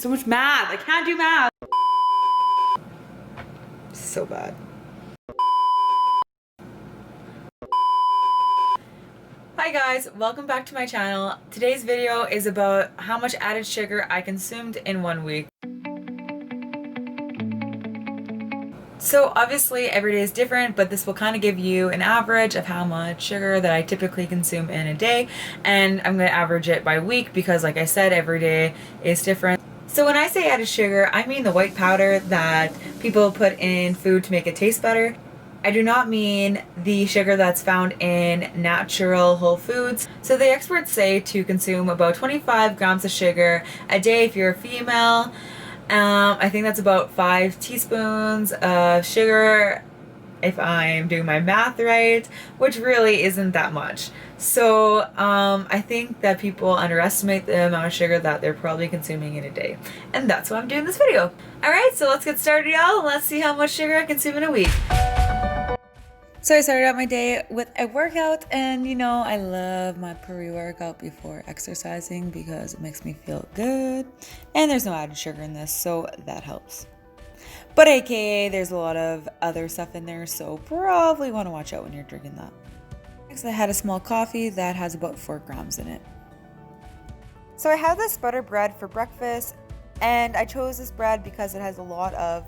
So much math. I can't do math. So bad. Hi guys, welcome back to my channel. Today's video is about how much added sugar I consumed in 1 week. So obviously every day is different, but this will kind of give you an average of how much sugar that I typically consume in a day, and I'm going to average it by week because, like I said, every day is different. So when I say added sugar, I mean the white powder that people put in food to make it taste better. I do not mean the sugar that's found in natural whole foods. So the experts say to consume about 25 grams of sugar a day if you're a female. I think that's about 5 teaspoons of sugar if I'm doing my math right, which really isn't that much. So I think that people underestimate the amount of sugar that they're probably consuming in a day. And that's why I'm doing this video. Alright, so let's get started, y'all, and let's see how much sugar I consume in a week. So I started out my day with a workout, and you know I love my pre-workout before exercising because it makes me feel good, and there's no added sugar in this, so that helps. But aka there's a lot of other stuff in there, so probably want to watch out when you're drinking that. Next I had a small coffee that has about 4 grams in it. So I had this butter bread for breakfast, and I chose this bread because it has a lot of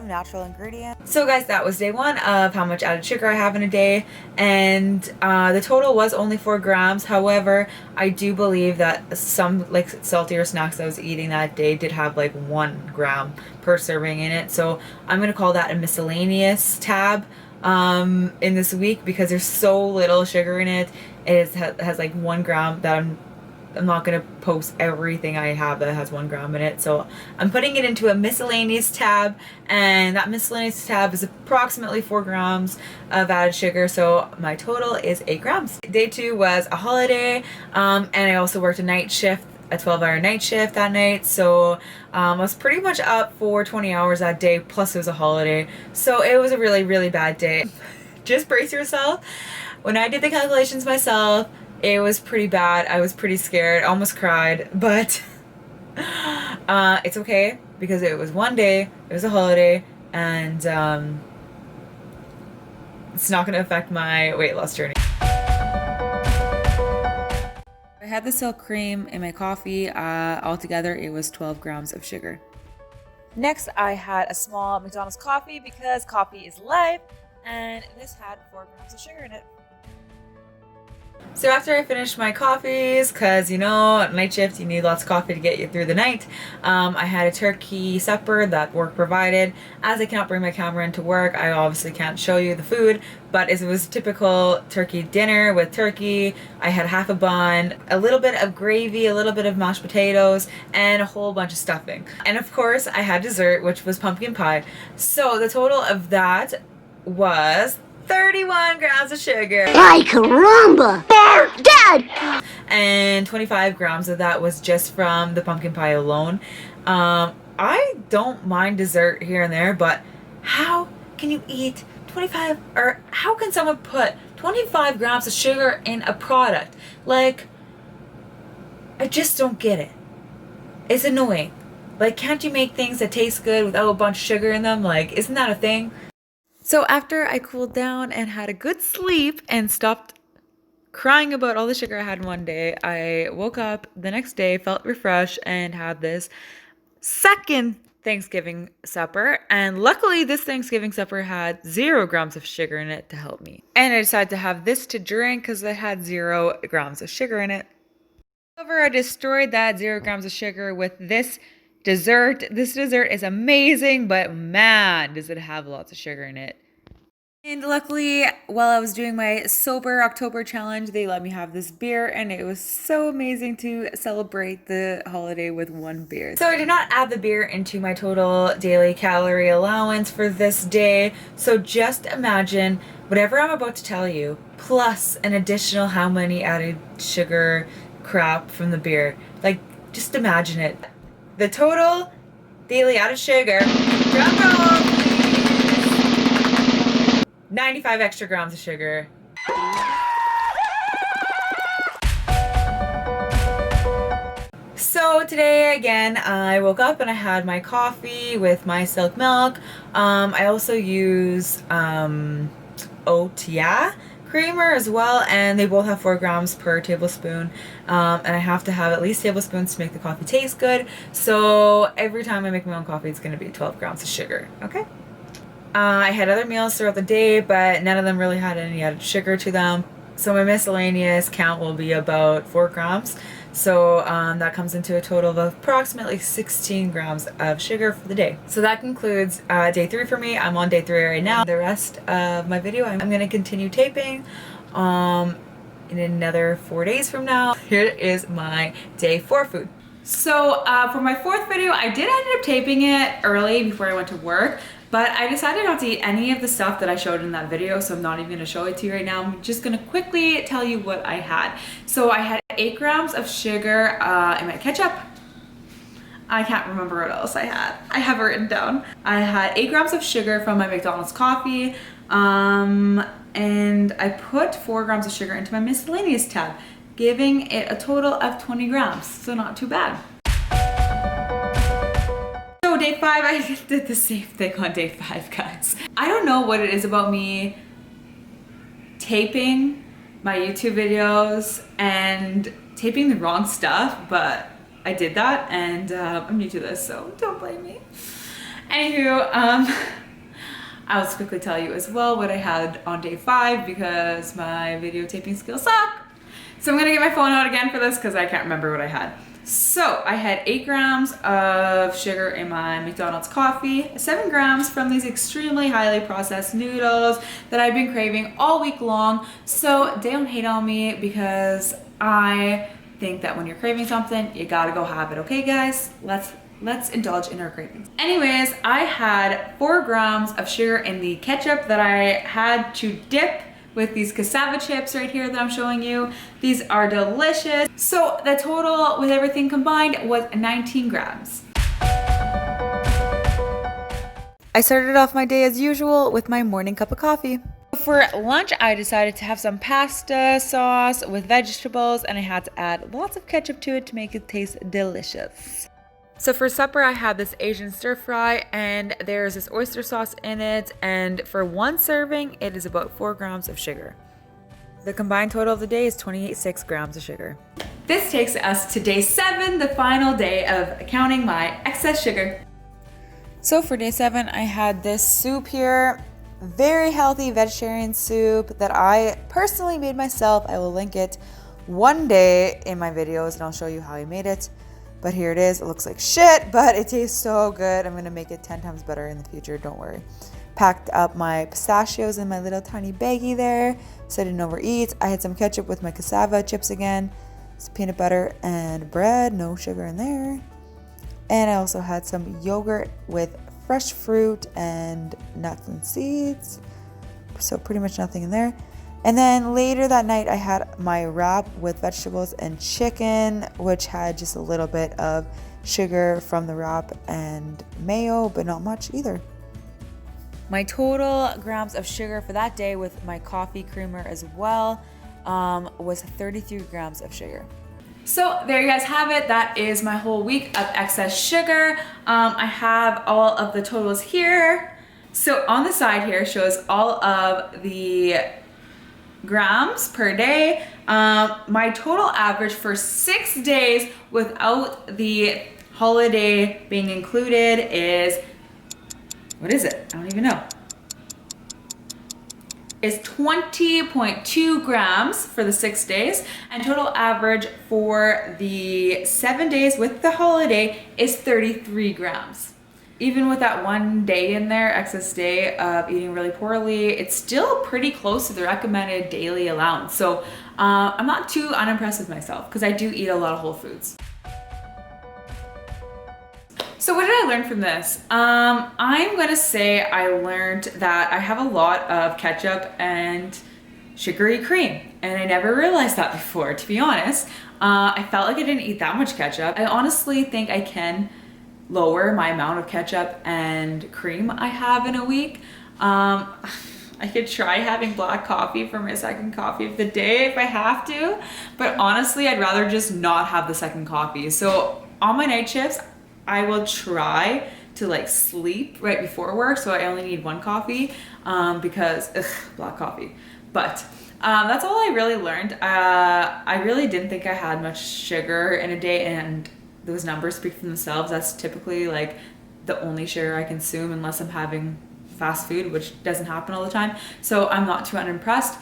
natural ingredients. So guys, that was day 1 of how much added sugar I have in a day, and the total was only 4 grams. However, I do believe that some like saltier snacks I was eating that day did have like 1 gram per serving in it. So I'm gonna call that a miscellaneous tab in this week because there's so little sugar in it. It has like 1 gram that I'm not going to post everything I have that has 1 gram in it. So I'm putting it into a miscellaneous tab, and that miscellaneous tab is approximately 4 grams of added sugar. So my total is 8 grams. Day 2 was a holiday, and I also worked a night shift, a 12-hour night shift that night. So I was pretty much up for 20 hours that day, plus it was a holiday. So it was a really, really bad day. Just brace yourself. When I did the calculations myself, it was pretty bad. I was pretty scared, almost cried, but it's okay because it was 1 day, it was a holiday, and it's not going to affect my weight loss journey. I had the silk cream in my coffee. Altogether, it was 12 grams of sugar. Next, I had a small McDonald's coffee because coffee is life, and this had 4 grams of sugar in it. So after I finished my coffees, because you know, at night shift you need lots of coffee to get you through the night, I had a turkey supper that work provided. As I cannot bring my camera into work, I obviously can't show you the food, but it was a typical turkey dinner with turkey. I had half a bun, a little bit of gravy, a little bit of mashed potatoes, and a whole bunch of stuffing. And of course I had dessert, which was pumpkin pie. So the total of that was 31 grams of sugar. Ay, caramba! Dad! And 25 grams of that was just from the pumpkin pie alone. I don't mind dessert here and there, but how can you eat 25, or how can someone put 25 grams of sugar in a product? Like, I just don't get it. It's annoying. Like, can't you make things that taste good without a bunch of sugar in them? Like, isn't that a thing? So after I cooled down and had a good sleep and stopped crying about all the sugar I had in 1 day, I woke up the next day, felt refreshed, and had this second Thanksgiving supper. And luckily this Thanksgiving supper had 0 grams of sugar in it to help me. And I decided to have this to drink because it had 0 grams of sugar in it. However, I destroyed that 0 grams of sugar with this dessert. This dessert is amazing, but man, does it have lots of sugar in it. And luckily, while I was doing my sober October challenge, they let me have this beer, and it was so amazing to celebrate the holiday with 1 beer. So I did not add the beer into my total daily calorie allowance for this day. So just imagine whatever I'm about to tell you, plus an additional how many added sugar crap from the beer. Like, just imagine it. The total daily added sugar, drum roll please, 95 extra grams of sugar. So So today again, I woke up and I had my coffee with my silk milk. I also use oat creamer as well, and they both have 4 grams per tablespoon. And I have to have at least tablespoons to make the coffee taste good. So every time I make my own coffee, it's going to be 12 grams of sugar. Okay. I had other meals throughout the day, but none of them really had any added sugar to them. So my miscellaneous count will be about 4 grams. So that comes into a total of approximately 16 grams of sugar for the day. So that concludes day 3 for me. I'm on day 3 right now. The rest of my video, I'm going to continue taping in another 4 days from now. Here is my day 4 food. So for my 4th video, I did end up taping it early before I went to work. But I decided not to eat any of the stuff that I showed in that video, so I'm not even gonna show it to you right now. I'm just gonna quickly tell you what I had. So I had 8 grams of sugar in my ketchup. I can't remember what else I had. I have it written down. I had 8 grams of sugar from my McDonald's coffee, and I put 4 grams of sugar into my miscellaneous tab, giving it a total of 20 grams, so not too bad. So day 5, I did the same thing on day 5, guys. I don't know what it is about me taping my YouTube videos and taping the wrong stuff, but I did that, and I'm new to this, so don't blame me. Anywho, I'll just quickly tell you as well what I had on day 5 because my video taping skills suck. So I'm gonna get my phone out again for this because I can't remember what I had. So I had 8 grams of sugar in my McDonald's coffee, 7 grams from these extremely highly processed noodles that I've been craving all week long. So don't hate on me because I think that when you're craving something, you gotta go have it. Okay, guys? Let's indulge in our cravings. Anyways, I had 4 grams of sugar in the ketchup that I had to dip with these cassava chips right here that I'm showing you. These are delicious. So the total with everything combined was 19 grams. I started off my day as usual with my morning cup of coffee. For lunch, I decided to have some pasta sauce with vegetables, and I had to add lots of ketchup to it to make it taste delicious. So for supper, I had this Asian stir fry, and there's this oyster sauce in it, and for one serving, it is about 4 grams of sugar. The combined total of the day is 26 grams of sugar. This takes us to day 7, the final day of counting my excess sugar. So for day 7, I had this soup here, very healthy vegetarian soup that I personally made myself. I will link it one day in my videos, and I'll show you how I made it. But here it is. It looks like shit, but it tastes so good. I'm going to make it 10 times better in the future. Don't worry. Packed up my pistachios in my little tiny baggie there so I didn't overeat. I had some ketchup with my cassava chips again. Some peanut butter and bread. No sugar in there. And I also had some yogurt with fresh fruit and nuts and seeds. So pretty much nothing in there. And then later that night, I had my wrap with vegetables and chicken, which had just a little bit of sugar from the wrap and mayo, but not much either. My total grams of sugar for that day with my coffee creamer as well was 33 grams of sugar. So there you guys have it. That is my whole week of excess sugar. I have all of the totals here. So on the side here shows all of the grams per day. My total average for 6 days without the holiday being included is, what is it? I don't even know. Is 20.2 grams for the 6 days, and total average for the 7 days with the holiday is 33 grams. Even with that one day in there, excess day of eating really poorly, it's still pretty close to the recommended daily allowance. So I'm not too unimpressed with myself because I do eat a lot of whole foods. So what did I learn from this? I'm gonna say I learned that I have a lot of ketchup and sugary cream, and I never realized that before, to be honest. I felt like I didn't eat that much ketchup. I honestly think I can lower my amount of ketchup and cream I have in a week. I could try having black coffee for my second coffee of the day if I have to, but honestly, I'd rather just not have the second coffee. So on my night shifts, I will try to like sleep right before work, so I only need 1 coffee because black coffee. But that's all I really learned. I really didn't think I had much sugar in a day, and those numbers speak for themselves. That's typically like the only sugar I consume unless I'm having fast food, which doesn't happen all the time. So I'm not too unimpressed.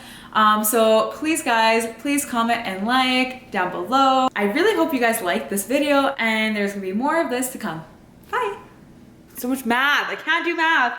So please guys, please comment and like down below. I really hope you guys liked this video, and there's gonna be more of this to come. Bye. So much math, I can't do math.